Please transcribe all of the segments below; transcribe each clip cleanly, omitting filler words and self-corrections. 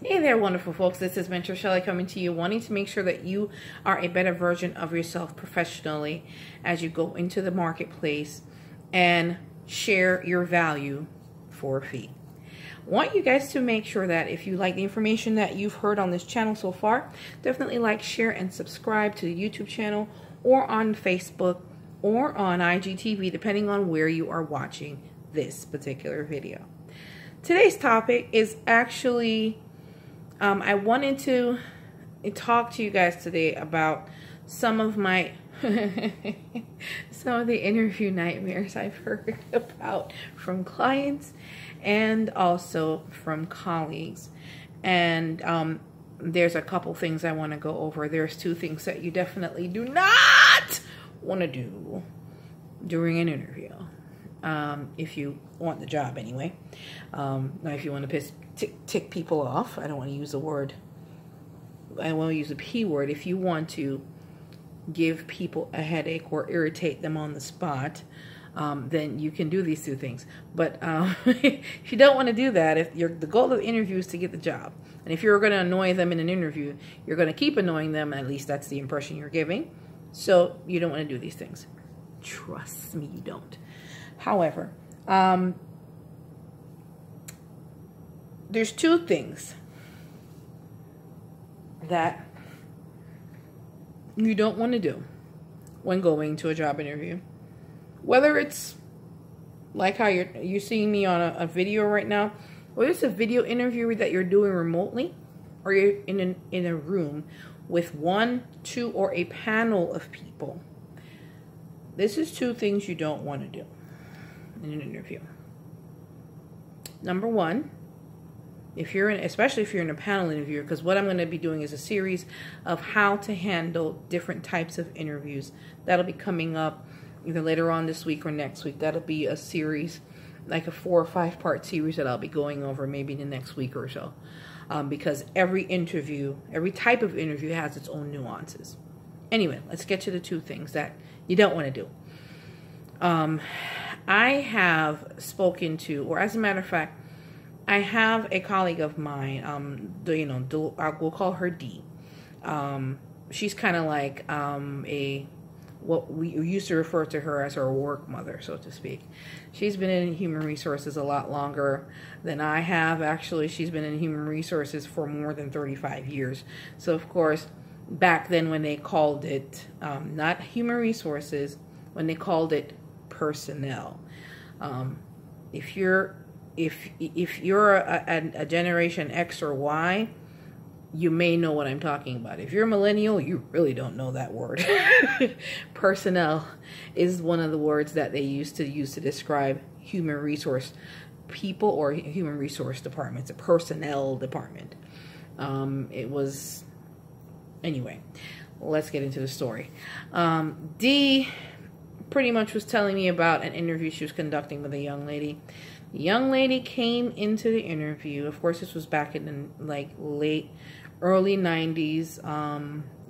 Hey there, wonderful folks. This is Mentor Shelley coming to you, wanting to make sure that you are a better version of yourself professionally as you go into the marketplace and share your value for a fee. I want you guys to make sure that if you like the information that you've heard on this channel so far, definitely like, share, and subscribe to the YouTube channel or on Facebook or on IGTV, depending on where you are watching this particular video. Today's topic is actually I wanted to talk to you guys today about some of my some of the interview nightmares I've heard about from clients and also from colleagues. And there's a couple things I want to go over. There's two things that you definitely do not want to do during an interview. If you want the job anyway. Now if you want to tick people off, I don't want to use the word, I want to use a P word. If you want to give people a headache or irritate them on the spot, then you can do these two things. But if you don't want to do that, if the goal of the interview is to get the job, and if you're going to annoy them in an interview, you're going to keep annoying them, at least that's the impression you're giving. So you don't want to do these things. Trust me, you don't. However, there's two things that you don't want to do when going to a job interview. Whether it's like how you're seeing me on a video right now, whether it's a video interview that you're doing remotely, or you're in a room with one, two, or a panel of people. This is two things you don't want to do in an interview. Number one, especially if you're in a panel interview, because what I'm going to be doing is a series of how to handle different types of interviews. That'll be coming up either later on this week or next week. That'll be a series, like a 4 or 5 part series that I'll be going over maybe the next week or so. Because every type of interview has its own nuances. Anyway, let's get to the two things that you don't want to do. I have spoken to, or as a matter of fact, I have a colleague of mine, we'll call her D. She's kind of like what we used to refer to her as our work mother, so to speak. She's been in human resources a lot longer than I have. Actually, she's been in human resources for more than 35 years. So, of course, back then when they called it, not human resources, when they called it personnel. If you're a generation X or Y, you may know what I'm talking about. If you're a millennial, you really don't know that word. Personnel is one of the words that they used to describe human resource people or human resource departments, a personnel department. Anyway, let's get into the story. D pretty much was telling me about an interview she was conducting with a young lady. The young lady came into the interview. Of course, this was back in the early 90s,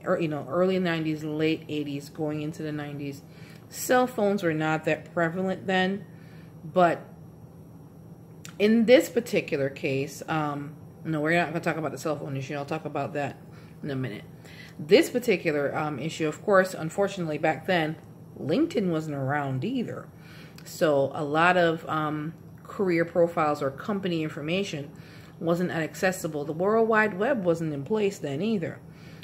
early 90s, late 80s, going into the 90s. Cell phones were not that prevalent then, but in this particular case, no, we're not going to talk about the cell phone issue. I'll talk about that in a minute. This particular issue, of course, unfortunately, back then, LinkedIn wasn't around either. So a lot of career profiles or company information wasn't accessible. The World Wide Web wasn't in place then either.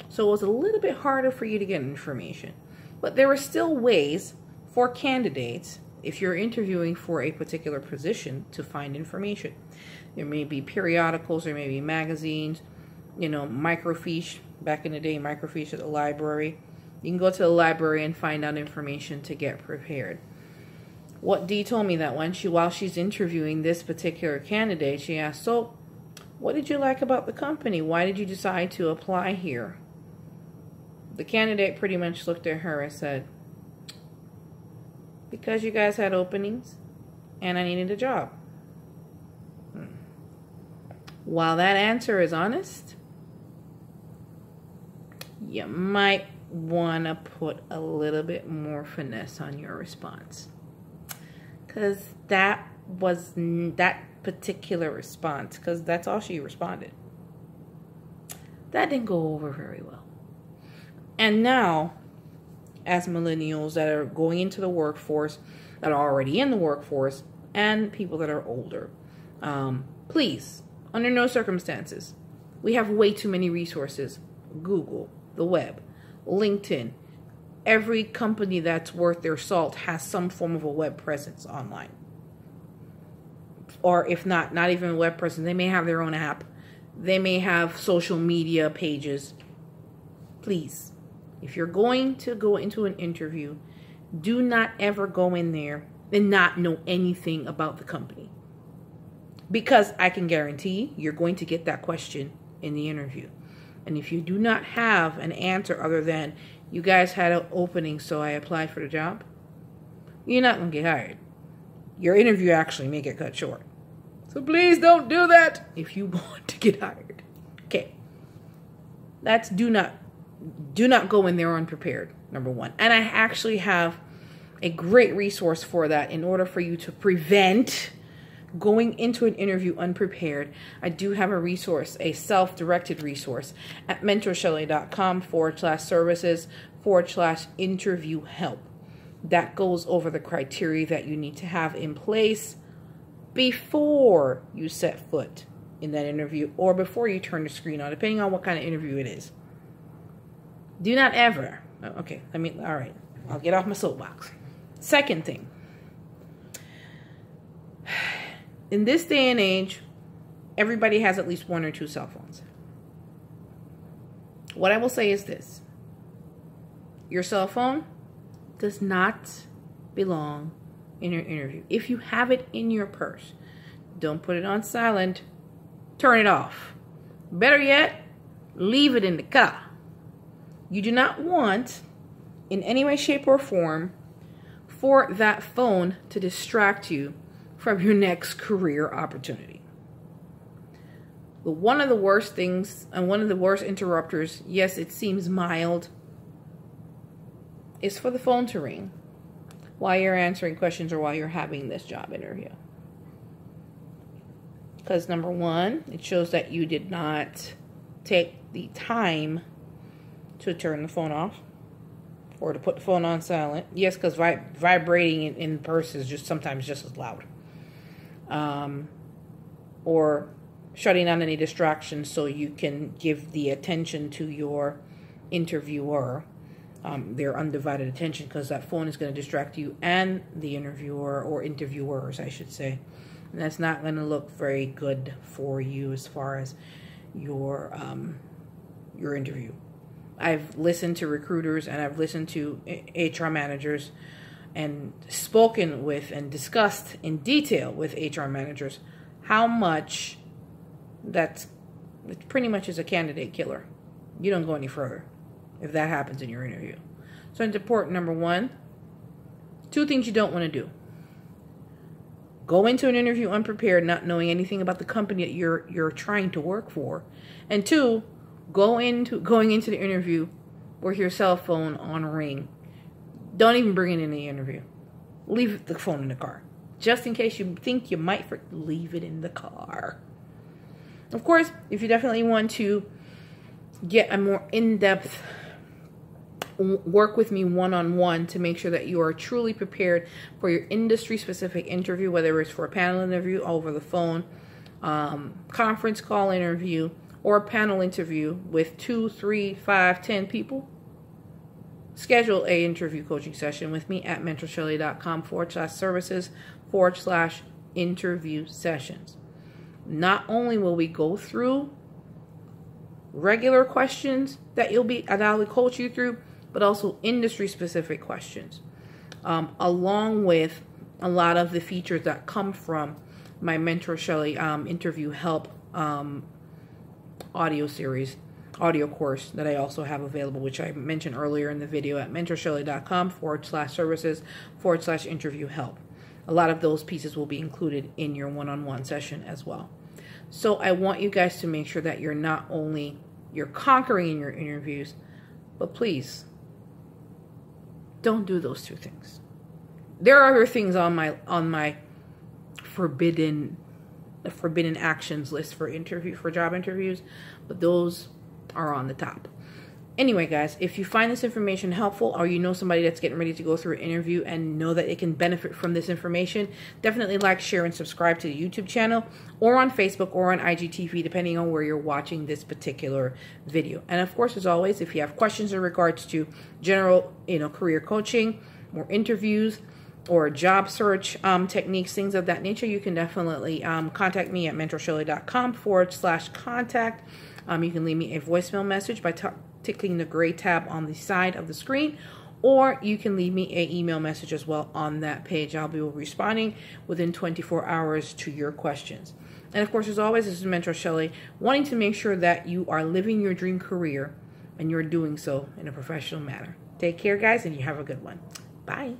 So it was a little bit harder for you to get information. But there were still ways for candidates, if you're interviewing for a particular position, to find information. There may be periodicals, there may be magazines, microfiche. Back in the day, microfiche at the library. You can go to the library and find out information to get prepared. What Dee told me that while she's interviewing this particular candidate, she asked, "So, what did you like about the company? Why did you decide to apply here?" The candidate pretty much looked at her and said, "Because you guys had openings and I needed a job." While that answer is honest, you might want to put a little bit more finesse on your response. Because that particular response, because that's all she responded. That didn't go over very well. And now, as millennials that are going into the workforce, that are already in the workforce, and people that are older, please, under no circumstances, we have way too many resources. Google, the web, LinkedIn. Every company that's worth their salt has some form of a web presence online. Or if not even a web presence, they may have their own app. They may have social media pages. Please, if you're going to go into an interview, do not ever go in there and not know anything about the company. Because I can guarantee you're going to get that question in the interview. And if you do not have an answer other than, you guys had an opening, so I applied for the job, you're not going to get hired. Your interview actually may get cut short. So please don't do that if you want to get hired. Okay. That's do not go in there unprepared, number one. And I actually have a great resource for that in order for you to prevent going into an interview unprepared. I do have a resource, a self-directed resource at mentorshelley.com/services/interview help. That goes over the criteria that you need to have in place before you set foot in that interview or before you turn the screen on, depending on what kind of interview it is. Do not ever, okay, all right, I'll get off my soapbox. Second thing, in this day and age, everybody has at least 1 or 2 cell phones. What I will say is this. Your cell phone does not belong in your interview. If you have it in your purse, don't put it on silent. Turn it off. Better yet, leave it in the car. You do not want, in any way, shape, or form, for that phone to distract you from your next career opportunity. But one of the worst things, and one of the worst interrupters, yes, it seems mild, is for the phone to ring while you're answering questions or while you're having this job interview. Because number one, it shows that you did not take the time to turn the phone off or to put the phone on silent. Yes, because vibrating in purse is just sometimes just as loud. Or shutting down any distractions so you can give the attention to your interviewer, their undivided attention, because that phone is going to distract you and the interviewer, or interviewers, I should say. And that's not going to look very good for you as far as your interview. I've listened to recruiters and I've listened to HR managers and spoken with and discussed in detail with HR managers how much it pretty much is a candidate killer. You don't go any further if that happens in your interview. So it's important, number one, 2 things you don't want to do. Go into an interview unprepared, not knowing anything about the company that you're trying to work for. And 2, going into the interview with your cell phone on ring. Don't even bring it in the interview. Leave the phone in the car. Just in case you think you might leave it in the car. Of course, if you definitely want to get a more in-depth work with me one-on-one to make sure that you are truly prepared for your industry-specific interview, whether it's for a panel interview over the phone, conference call interview, or a panel interview with 2, 3, 5, 10 people, schedule a interview coaching session with me at mentorshelley.com/services/interview sessions. Not only will we go through regular questions that I'll coach you through, but also industry-specific questions, along with a lot of the features that come from my Mentor Shelley interview help audio course that I also have available, which I mentioned earlier in the video at mentorshelley.com/services/interview help. A lot of those pieces will be included in your one-on-one session as well. So I want you guys to make sure that you're conquering in your interviews, but please don't do those 2 things. There are other things on my forbidden actions list for job interviews, but those are on the top. Anyway, guys, if you find this information helpful, or you know somebody that's getting ready to go through an interview and know that it can benefit from this information, definitely like, share, and subscribe to the YouTube channel, or on Facebook or on IGTV, depending on where you're watching this particular video. And of course, as always, if you have questions in regards to general, career coaching, or interviews, or job search techniques, things of that nature, you can definitely contact me at mentorshelley.com/contact. You can leave me a voicemail message by ticking the gray tab on the side of the screen, or you can leave me an email message as well on that page. I'll be responding within 24 hours to your questions. And of course, as always, this is Mentor Shelley, wanting to make sure that you are living your dream career and you're doing so in a professional manner. Take care, guys, and you have a good one. Bye.